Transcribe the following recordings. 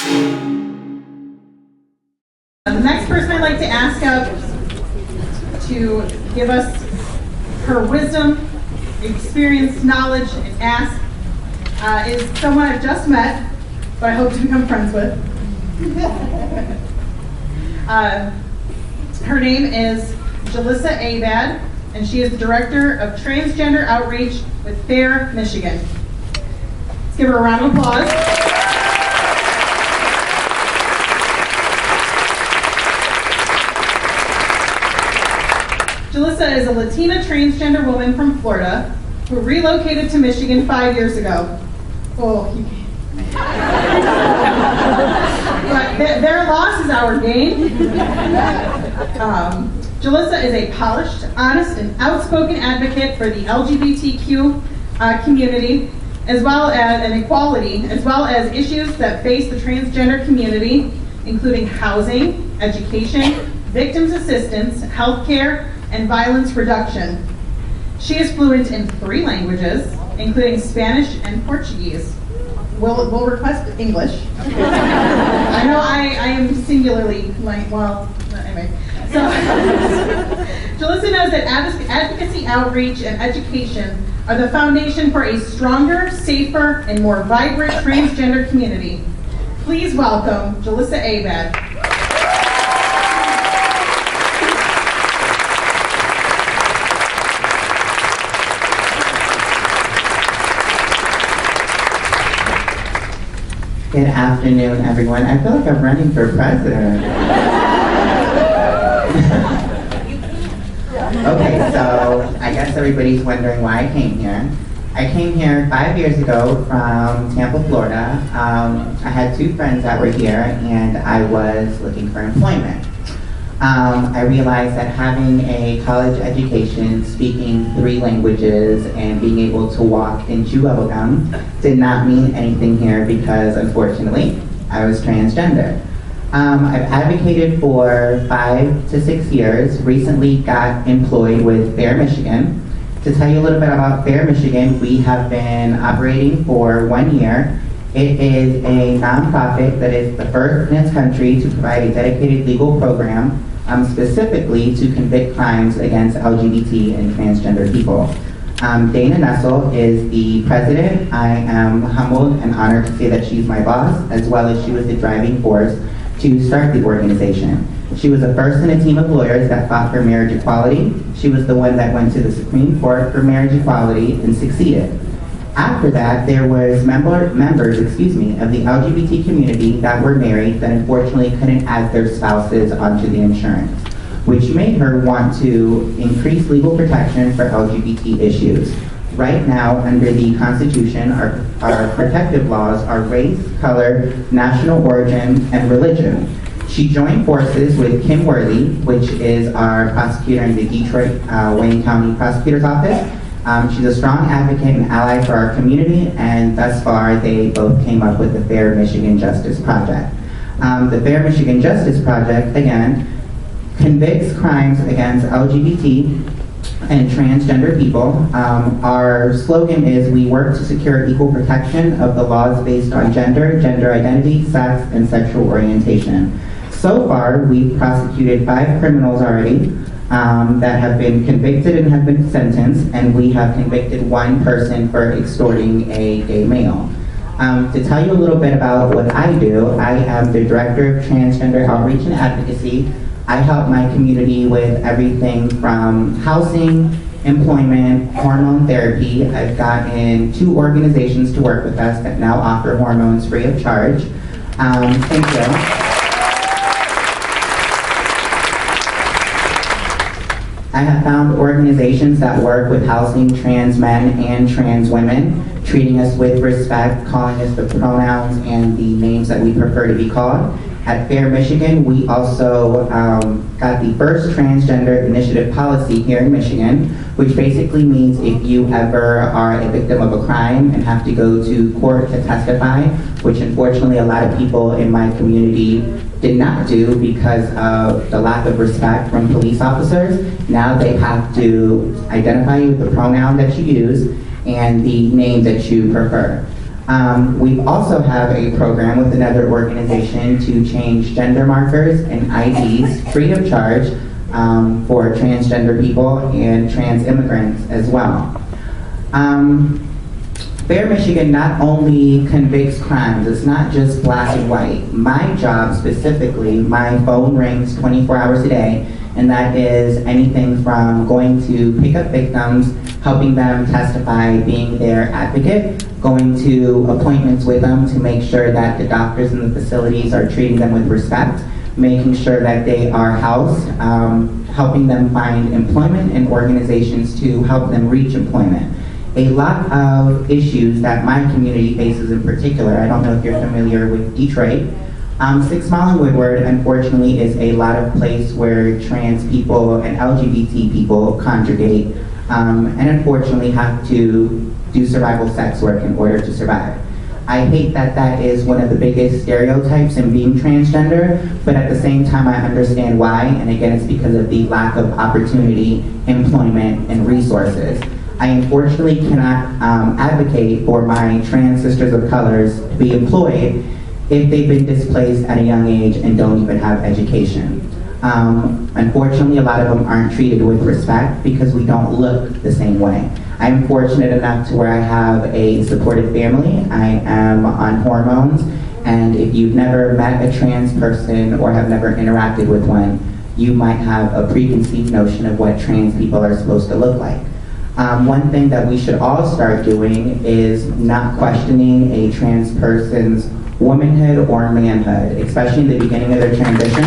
The next person I'd like to ask up to give us her wisdom, experience, knowledge, and ask is someone I've just met, but I hope to become friends with. Her name is Julisa Abad, and she is the Director of Transgender Outreach with FAIR Michigan. Let's give her a round of applause. Julisa is a Latina transgender woman from Florida who relocated to Michigan 5 years ago. Oh, you can't. But their loss is our gain. Julisa is a polished, honest, and outspoken advocate for the LGBTQ community, as well as an equality, as well as issues that face the transgender community, including housing, education, victims assistance, healthcare, and violence reduction. She is fluent in 3 languages, including Spanish and Portuguese. We'll request English. I know I am singularly, anyway. So, Julisa knows that advocacy, outreach, and education are the foundation for a stronger, safer, and more vibrant transgender community. Please welcome Julisa Abad. Good afternoon, everyone. I feel like I'm running for president. Okay, so I guess everybody's wondering why I came here. I came here 5 years ago from Tampa, Florida. I had 2 friends that were here, and I was looking for employment. I realized that having a college education, speaking 3 languages, and being able to walk and chew bubblegum did not mean anything here because, unfortunately, I was transgender. I've advocated for 5 to 6 years, recently got employed with FAIR Michigan. To tell you a little bit about FAIR Michigan, we have been operating for 1 year. It is a nonprofit that is the first in its country to provide a dedicated legal program specifically to convict crimes against LGBT and transgender people. Dana Nessel is the president. I am humbled and honored to say that she's my boss, as well as she was the driving force to start the organization. She was the first in a team of lawyers that fought for marriage equality. She was the one that went to the Supreme Court for marriage equality and succeeded. After that, there was members of the LGBT community that were married that unfortunately couldn't add their spouses onto the insurance, which made her want to increase legal protection for LGBT issues. Right now, under the Constitution, our protective laws are race, color, national origin, and religion. She joined forces with Kim Worley, which is our prosecutor in the Detroit Wayne County Prosecutor's Office. She's a strong advocate and ally for our community, and thus far they both came up with the FAIR Michigan Justice Project. The FAIR Michigan Justice Project, again, convicts crimes against LGBT and transgender people. Our slogan is, we work to secure equal protection of the laws based on gender, gender identity, sex, and sexual orientation. So far, we've prosecuted 5 criminals already that have been convicted and have been sentenced, and we have convicted 1 person for extorting a gay male. To tell you a little bit about what I do, I am the Director of Transgender Outreach and Advocacy. I help my community with everything from housing, employment, hormone therapy. I've gotten 2 organizations to work with us that now offer hormones free of charge. Thank you. I have found organizations that work with housing trans men and trans women, treating us with respect, calling us the pronouns and the names that we prefer to be called. At FAIR Michigan, we also got the first transgender initiative policy here in Michigan, which basically means if you ever are a victim of a crime and have to go to court to testify, which unfortunately a lot of people in my community did not do because of the lack of respect from police officers, now they have to identify you with the pronoun that you use and the name that you prefer. We also have a program with another organization to change gender markers and IDs free of charge for transgender people and trans immigrants as well. Fair Michigan not only convicts crimes, it's not just black and white. My job specifically, my phone rings 24 hours a day, and that is anything from going to pick up victims, helping them testify, being their advocate, going to appointments with them to make sure that the doctors in the facilities are treating them with respect, making sure that they are housed, helping them find employment and organizations to help them reach employment. A lot of issues that my community faces in particular, I don't know if you're familiar with Detroit, 6 Mile and Woodward, unfortunately, is a lot of place where trans people and LGBT people congregate and unfortunately have to do survival sex work in order to survive. I hate that that is one of the biggest stereotypes in being transgender, but at the same time I understand why, and again it's because of the lack of opportunity, employment, and resources. I unfortunately cannot advocate for my trans sisters of colors to be employed if they've been displaced at a young age and don't even have education. Unfortunately, a lot of them aren't treated with respect because we don't look the same way. I'm fortunate enough to where I have a supportive family. I am on hormones, and if you've never met a trans person or have never interacted with one, you might have a preconceived notion of what trans people are supposed to look like. One thing that we should all start doing is not questioning a trans person's womanhood or manhood, especially in the beginning of their transition.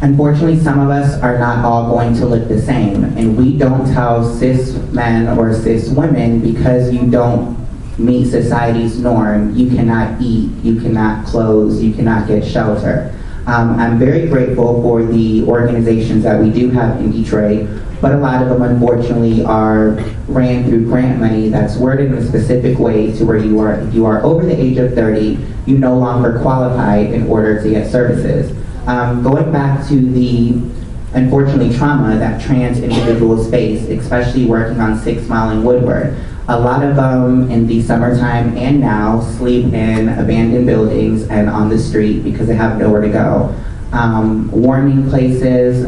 Unfortunately, some of us are not all going to look the same, and we don't tell cis men or cis women because you don't meet society's norm, you cannot eat, you cannot clothe, you cannot get shelter. I'm very grateful for the organizations that we do have in Detroit, but a lot of them unfortunately are ran through grant money that's worded in a specific way to where if you are over the age of 30, you no longer qualify in order to get services. Going back to the, unfortunately, trauma that trans individuals face, especially working on 6 Mile and Woodward, a lot of them in the summertime and now sleep in abandoned buildings and on the street because they have nowhere to go. Warming places,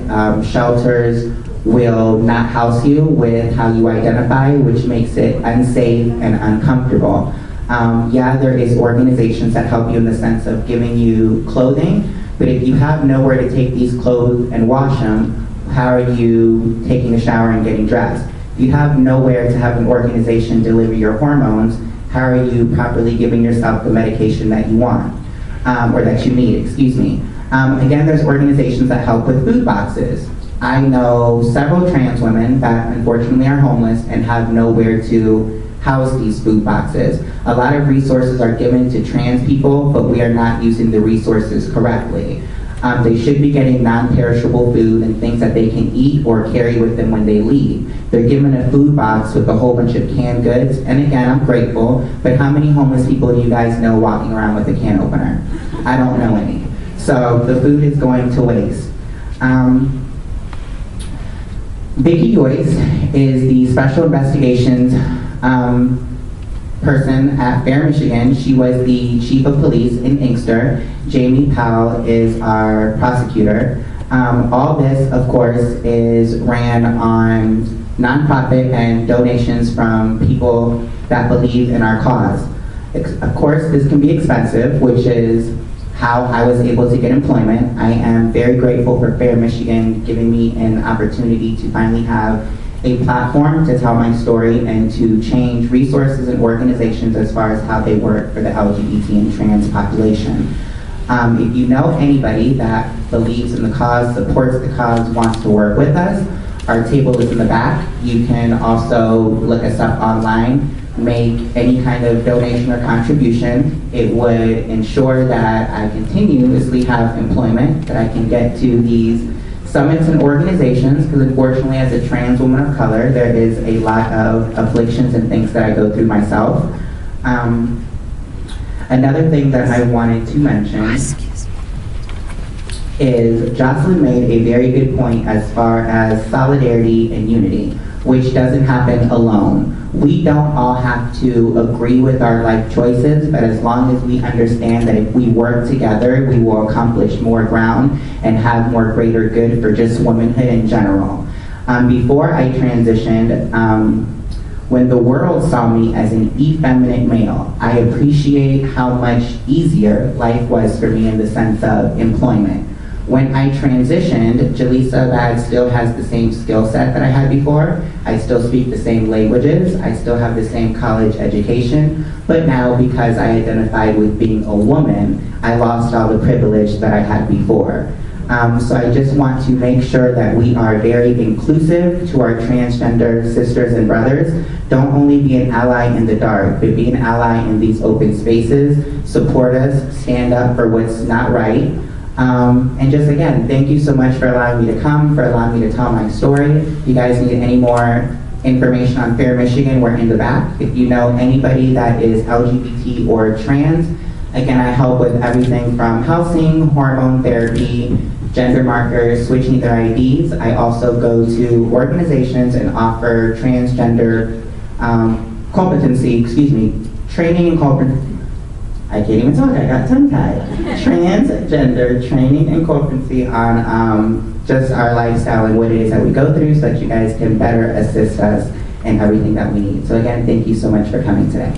shelters will not house you with how you identify, which makes it unsafe and uncomfortable. Yeah, there is organizations that help you in the sense of giving you clothing, but if you have nowhere to take these clothes and wash them, how are you taking a shower and getting dressed? If you have nowhere to have an organization deliver your hormones, how are you properly giving yourself the medication that you want, or that you need, excuse me. Again, there's organizations that help with food boxes. I know several trans women that unfortunately are homeless and have nowhere to house these food boxes. A lot of resources are given to trans people, but we are not using the resources correctly. They should be getting non-perishable food and things that they can eat or carry with them when they leave. They're given a food box with a whole bunch of canned goods, and again, I'm grateful, but how many homeless people do you guys know walking around with a can opener? I don't know any. So the food is going to waste. Vicki Joyce is the Special Investigations person at Fair Michigan. She was the chief of police in Inkster. Jamie Powell is our prosecutor. All this, of course, is ran on nonprofit and donations from people that believe in our cause. Of course, this can be expensive, which is how I was able to get employment. I am very grateful for Fair Michigan giving me an opportunity to finally have a platform to tell my story and to change resources and organizations as far as how they work for the LGBT and trans population. If you know anybody that believes in the cause, supports the cause, wants to work with us, our table is in the back. You can also look us up online, make any kind of donation or contribution. It would ensure that I continuously have employment, that I can get to these summits and organizations, because unfortunately as a trans woman of color, there is a lot of afflictions and things that I go through myself. Another thing that I wanted to mention is Jocelyn made a very good point as far as solidarity and unity, which doesn't happen alone. We don't all have to agree with our life choices, but as long as we understand that if we work together, we will accomplish more ground and have more greater good for just womanhood in general. Before I transitioned, when the world saw me as an effeminate male, I appreciate how much easier life was for me in the sense of employment. When I transitioned, Julisa Abad still has the same skill set that I had before. I still speak the same languages. I still have the same college education. But now, because I identified with being a woman, I lost all the privilege that I had before. So I just want to make sure that we are very inclusive to our transgender sisters and brothers. Don't only be an ally in the dark, but be an ally in these open spaces. Support us, stand up for what's not right. And just again, thank you so much for allowing me to come, for allowing me to tell my story. If you guys need any more information on Fair Michigan, we're in the back. If you know anybody that is LGBT or trans, again, I help with everything from housing, hormone therapy, gender markers, switching their IDs. I also go to organizations and offer transgender training and competency. I can't even talk, I got tongue-tied. Transgender training and competency on just our lifestyle and what it is that we go through so that you guys can better assist us in everything that we need. So again, thank you so much for coming today.